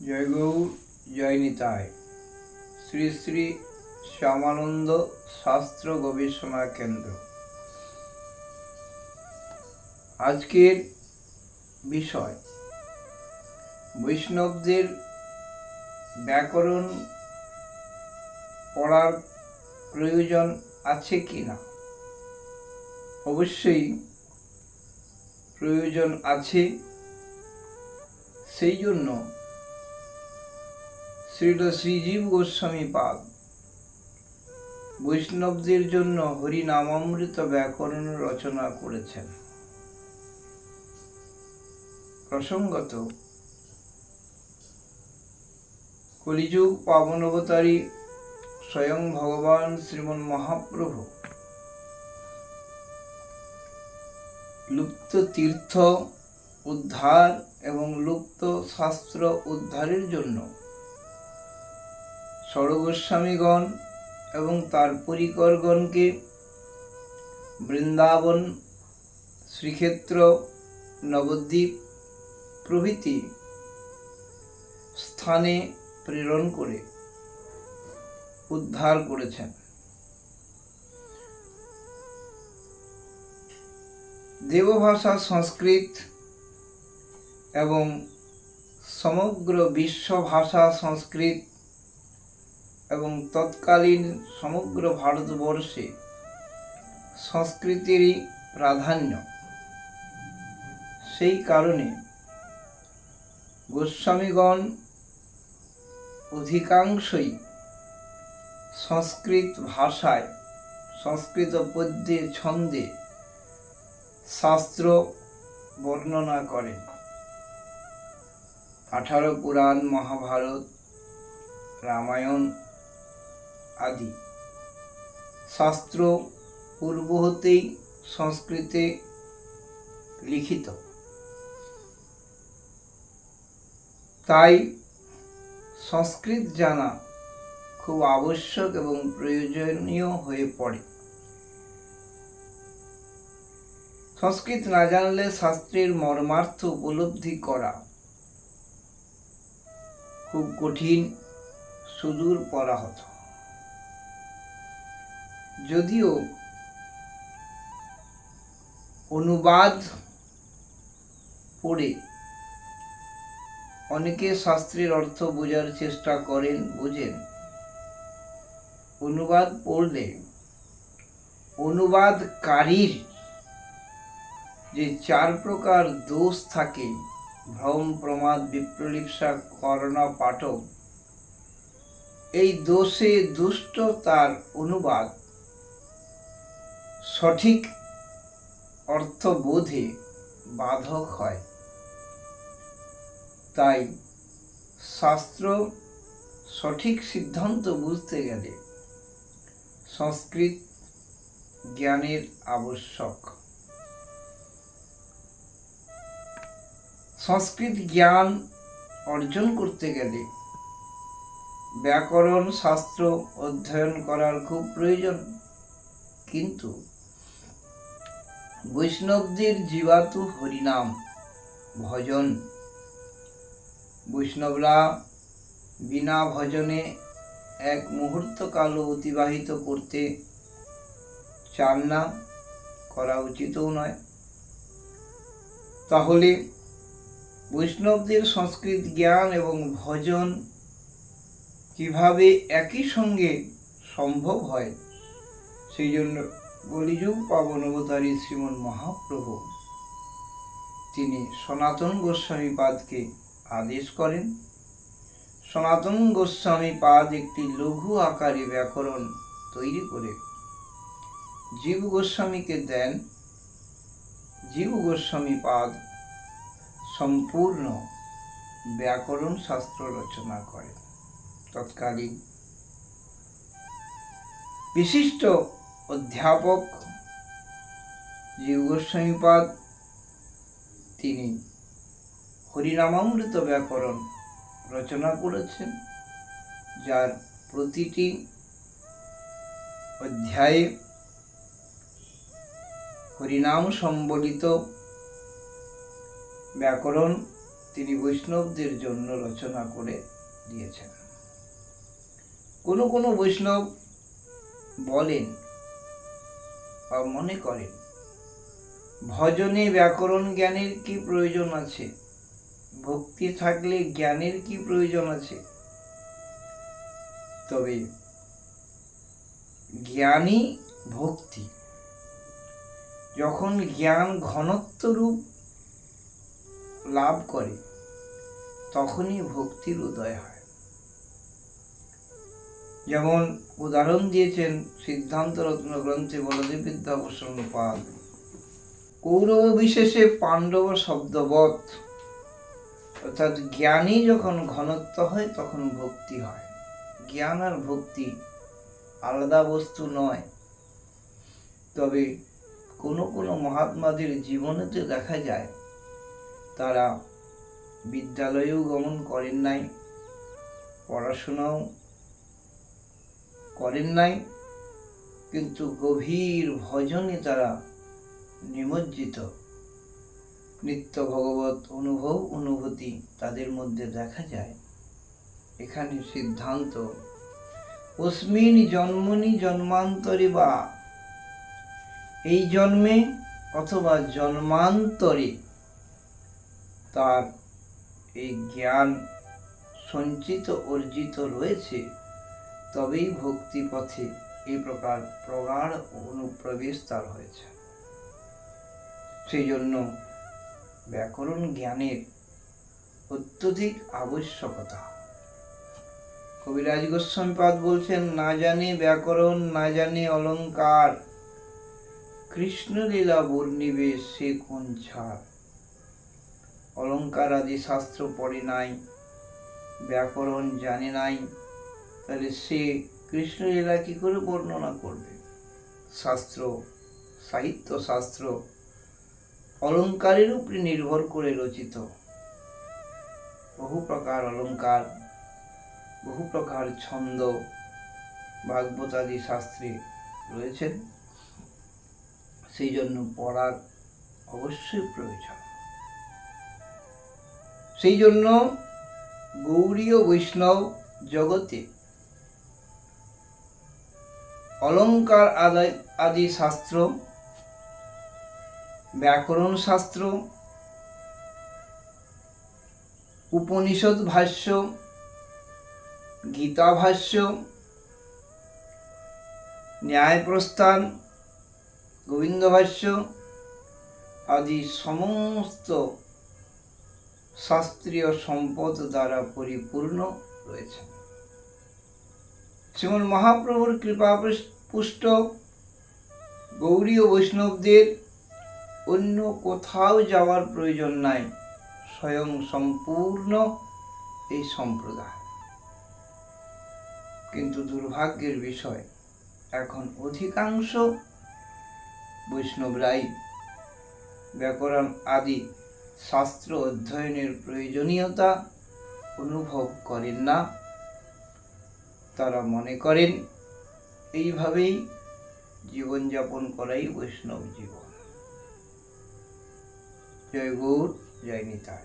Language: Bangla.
জয় গৌর, জয় নিতাই। শ্রী শ্রী শ্যামানন্দ শাস্ত্র গবেষণা কেন্দ্র। আজকের বিষয় বৈষ্ণবদের ব্যাকরণ পড়ার প্রয়োজন আছে কি না। অবশ্যই প্রয়োজন আছে। সেই জন্য শ্রীল শ্রীজীব গোস্বামী পাদ বৈষ্ণবদের জন্য হরিনামামৃত ব্যাকরণ রচনা করেছেন। প্রসঙ্গত কলিযুগ পাবন অবতারী স্বয়ং ভগবান শ্রীমন মহাপ্রভু লুপ্ত তীর্থ উদ্ধার এবং লুপ্ত শাস্ত্র উদ্ধারের জন্য ষড়গোস্বামীগণ এবং তার পরিকরগণকে বৃন্দাবন, শ্রীক্ষেত্র, নবদ্বীপ প্রভৃতি স্থানে প্রেরণ করে উদ্ধার করেছেন। দেবভাষা সংস্কৃত এবং সমগ্র বিশ্ব ভাষা সংস্কৃত এবং তৎকালীন সমগ্র ভারতবর্ষে সংস্কৃতেরই প্রাধান্য। সেই কারণে গোস্বামীগণ অধিকাংশই সংস্কৃত ভাষায়, সংস্কৃত পদ্যে ছন্দে শাস্ত্র বর্ণনা করেন। 18 পুরাণ, মহাভারত, রামায়ণ আদি শাস্ত্র পূর্ব হতেই সংস্কৃতে লিখিত। তাই সংস্কৃত জানা খুব আবশ্যক এবং প্রয়োজনীয় হয়ে পড়ে। সংস্কৃত না জানলে শাস্ত্রের মর্মার্থ উপলব্ধি করা খুব কঠিন, সুদূর পরাহত। যদিও অনুবাদ পড়ে অনেকে শাস্ত্রের অর্থ বোঝার চেষ্টা করেন, বোঝেন। অনুবাদ পড়লে অনুবাদকারীর যে 4 প্রকার দোষ থাকে, ভ্রম, প্রমাদ, বিপ্রলিপ্সা, করণা, পাঠক, এই দোষে দুষ্ট তার অনুবাদ সঠিক অর্থবোধে বাধক হয়। তাই শাস্ত্র সঠিক সিদ্ধান্ত বুঝতে গেলে সংস্কৃত জ্ঞানের আবশ্যক। সংস্কৃত জ্ঞান অর্জন করতে গেলে ব্যাকরণ শাস্ত্র অধ্যয়ন করার খুব প্রয়োজন। কিন্তু বৈষ্ণবদের জীবাতু হরিনাম ভজন। বৈষ্ণবরা বিনা ভজনে এক মুহূর্ত কালও অতিবাহিত করতে চান না, করা উচিতও নয়। তাহলে বৈষ্ণবদের সংস্কৃত জ্ঞান এবং ভজন কিভাবে একই সঙ্গে সম্ভব হয়, সেই জন্য কলিযুগ পাবন অবতারী শ্রীমন মহাপ্রভু তিনি সনাতন গোস্বামী পাদকে আদেশ করেন। সনাতন গোস্বামী পাদ একটি লঘু আকারে ব্যাকরণ তৈরি করে জীব গোস্বামীকে দেন। জীব গোস্বামী পাদ সম্পূর্ণ ব্যাকরণ শাস্ত্র রচনা করেন। তৎকালীন বিশিষ্ট অধ্যাপক জীব গোস্বামী পাদ তিনি হরিনামামৃত ব্যাকরণ রচনা করেছেন, যার প্রতিটি অধ্যায়ে হরিনাম সম্বলিত ব্যাকরণ তিনি বৈষ্ণবদের জন্য রচনা করে দিয়েছেন। কোনো কোনো বৈষ্ণব বলেন বা মনে করেন ভজনে ব্যাকরণ জ্ঞানের কি প্রয়োজন আছে, ভক্তি থাকলে জ্ঞানের কি প্রয়োজন আছে। তবে জ্ঞানী ভক্তি, যখন জ্ঞান ঘনত্ব রূপ লাভ করে তখনই ভক্তির উদয় হয়। যেমন উদাহরণ দিয়েছেন সিদ্ধান্ত রত্ন গ্রন্থে বলদেব বিদ্যাভূষণ পাল, কৌরব বিশেষে পাণ্ডব শব্দবৎ, অর্থাৎ জ্ঞানী যখন ঘনত্ব হয় তখন ভক্তি হয়। জ্ঞান আর ভক্তি আলাদা বস্তু নয়। তবে কোনো কোনো মহাত্মাদের জীবনেতে দেখা যায় তারা বিদ্যালয়েও গমন করেন নাই, পড়াশোনাও করেন নাই, কিন্তু গভীর ভজনে তারা নিমজ্জিত। নিত্য ভগবত অনুভূতি তাদের মধ্যে দেখা যায়। এখানে সিদ্ধান্ত, অস্মিন জন্মনি জন্মান্তরে বা, এই জন্মে অথবা জন্মান্তরে তার এই জ্ঞান সঞ্চিত অর্জিত রয়েছে, তবেই ভক্তি পথে এই প্রকার প্রগাঢ় অনুপ্রবেশ তার হয়েছে। সেই জন্য ব্যাকরণ জ্ঞানের অত্যধিক আবশ্যকতা। কবিরাজ গোস্বামীপাদ বলছেন, না জানে ব্যাকরণ না জানে অলঙ্কার, কৃষ্ণলীলা বর্ণিবে সে কোন ছাড়। অলঙ্কার আদি শাস্ত্র পড়ে নাই, ব্যাকরণ জানে নাই, তাহলে সে কৃষ্ণলীলা কি করে বর্ণনা করবে। শাস্ত্র, সাহিত্য শাস্ত্র অলঙ্কারের উপরে নির্ভর করে রচিত। বহু প্রকার অলঙ্কার, বহু প্রকার ছন্দ ভাগবত আদি শাস্ত্রে রয়েছেন। সেই জন্য পড়ার অবশ্যই প্রয়োজন। সেই জন্য গৌড়ীয় বৈষ্ণব জগতে অলঙ্কার আদি শাস্ত্র, ব্যাকরণ শাস্ত্র, উপনিষদ ভাষ্য, গীতা ভাষ্য, ন্যায় প্রস্থান, গোবিন্দ ভাষ্য আদি সমস্ত শাস্ত্রীয় সম্পদ দ্বারা পরিপূর্ণ রয়েছে। শ্রীমন মহাপ্রভুর কৃপা পুষ্ট গৌড়ীয় বৈষ্ণবদের অন্য কোথাও যাওয়ার প্রয়োজন নাই, স্বয়ং সম্পূর্ণ এই সম্প্রদায়। কিন্তু দুর্ভাগ্যের বিষয়, এখন অধিকাংশ বৈষ্ণবরাই ব্যাকরণ আদি শাস্ত্র অধ্যয়নের প্রয়োজনীয়তা অনুভব করেন না। তারা মনে করেন এইভাবেই জীবনযাপন করাই বৈষ্ণব জীবন। জয় গৌর, জয় নিতাই।